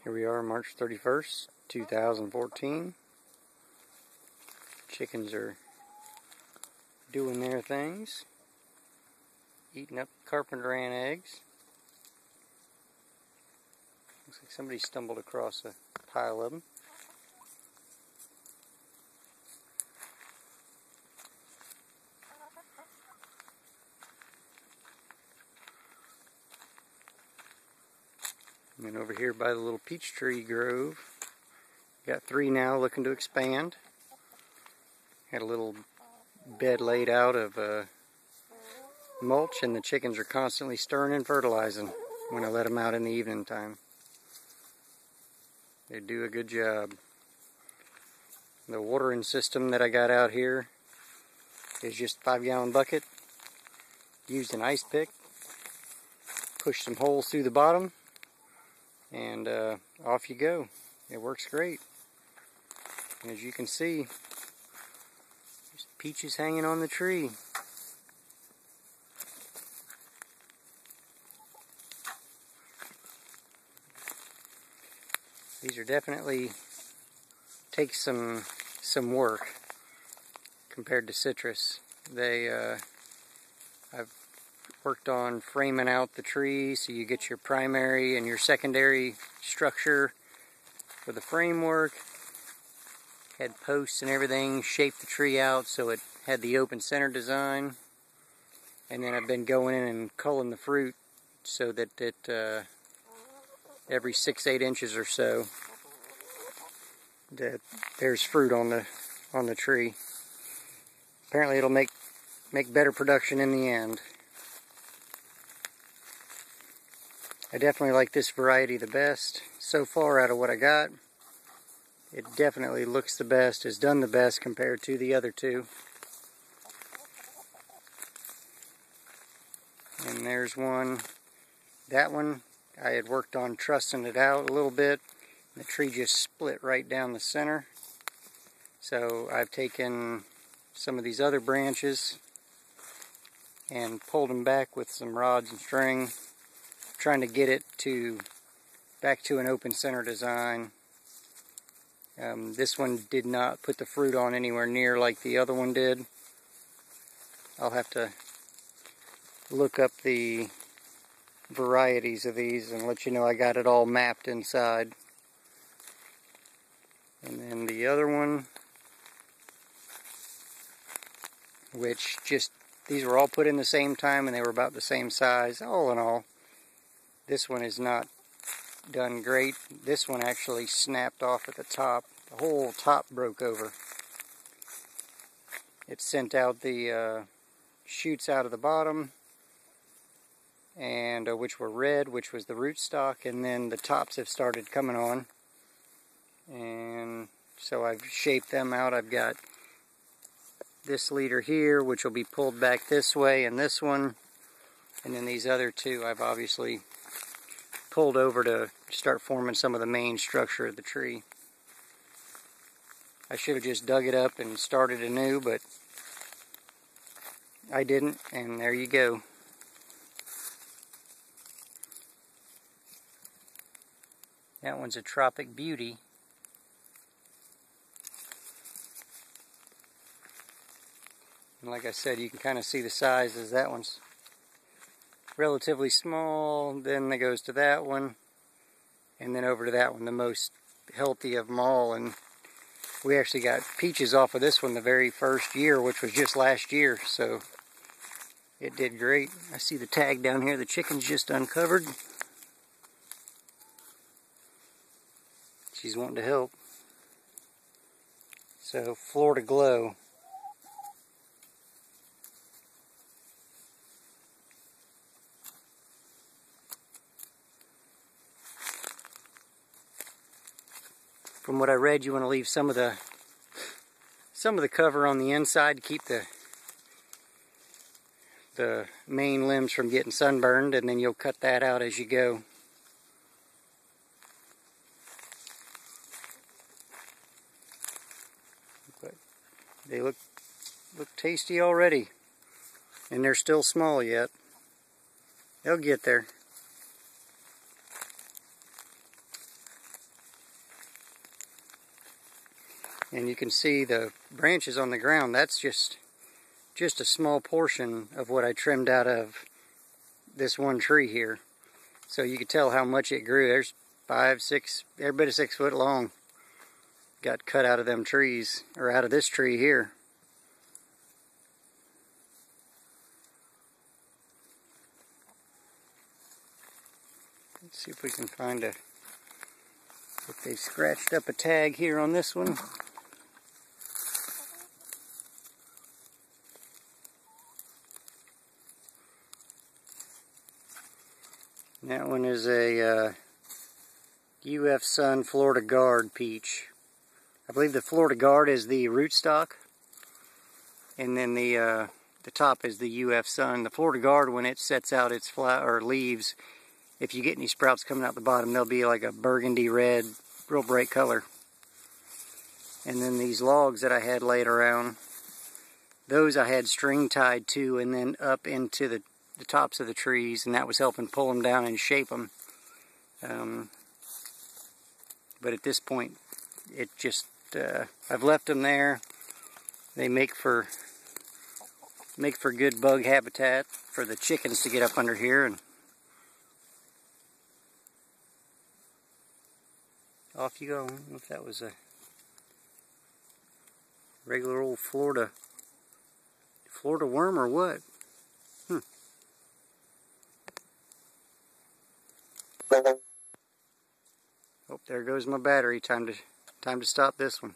Here we are, March 31st, 2014. Chickens are doing their things, eating up carpenter ant eggs. Looks like somebody stumbled across a pile of them. And then over here by the little peach tree grove, got 3 now looking to expand. Had a little bed laid out of mulch, and the chickens are constantly stirring and fertilizing when I let them out in the evening time. They do a good job. The watering system that I got out here is just a 5-gallon bucket. Used an ice pick. Push some holes through the bottom, and off you go. It works great. And as you can see, there's peaches hanging on the tree. These are definitely take some work compared to citrus. I've worked on framing out the tree so you get your primary and your secondary structure for the framework. Had posts and everything, shaped the tree out so it had the open center design. And then I've been going in and culling the fruit so that it every 6-8 inches or so that there's fruit on the tree. Apparently it'll make better production in the end. I definitely like this variety the best so far out of what I got. It definitely looks the best, has done the best compared to the other two. And there's one. That one, I had worked on trussing it out a little bit. The tree just split right down the center. So I've taken some of these other branches and pulled them back with some rods and string, trying to get it back to an open center design. This one did not put the fruit on anywhere near like the other one did. I'll have to look up the varieties of these and let you know I got it all mapped inside. And then the other one, which these were all put in the same time and they were about the same size. All in all, this one is not done great. This one actually snapped off at the top. The whole top broke over. It sent out the shoots out of the bottom, and which were red, which was the rootstock, and then the tops have started coming on. And so I've shaped them out. I've got this leader here, which will be pulled back this way, and this one, and then these other two I've obviously pulled over to start forming some of the main structure of the tree. I should have just dug it up and started anew, but I didn't, and there you go. That one's a tropic beauty. And like I said, you can kind of see the sizes. That one's relatively small, then it goes to that one, and then over to that one, the most healthy of them all. And we actually got peaches off of this one the very first year, which was just last year, so it did great. I see the tag down here, the chicken's just uncovered. She's wanting to help. So, Florida Glow. From what I read, you want to leave some of the cover on the inside to keep the main limbs from getting sunburned, and then you'll cut that out as you go. But they look tasty already, and they're still small yet. They'll get there. And you can see the branches on the ground. That's just a small portion of what I trimmed out of this one tree here. So you can tell how much it grew. There's 5, 6, every bit of 6 foot long got cut out of them trees, or out of this tree here. Let's see if we can find if they scratched up a tag here on this one. That one is a UF Sun Florida Guard peach. I believe the Florida Guard is the rootstock, and then the top is the UF Sun. The Florida Guard, when it sets out its flower or leaves, if you get any sprouts coming out the bottom, they'll be like a burgundy red, real bright color. And then these logs that I had laid around, those I had string tied to and then up into the tops of the trees, and that was helping pull them down and shape them. But at this point, it just I've left them there. They make for good bug habitat for the chickens to get up under here, and off you go. I don't know if that was a regular old Florida worm or what. Oh, there goes my battery. Time to stop this one.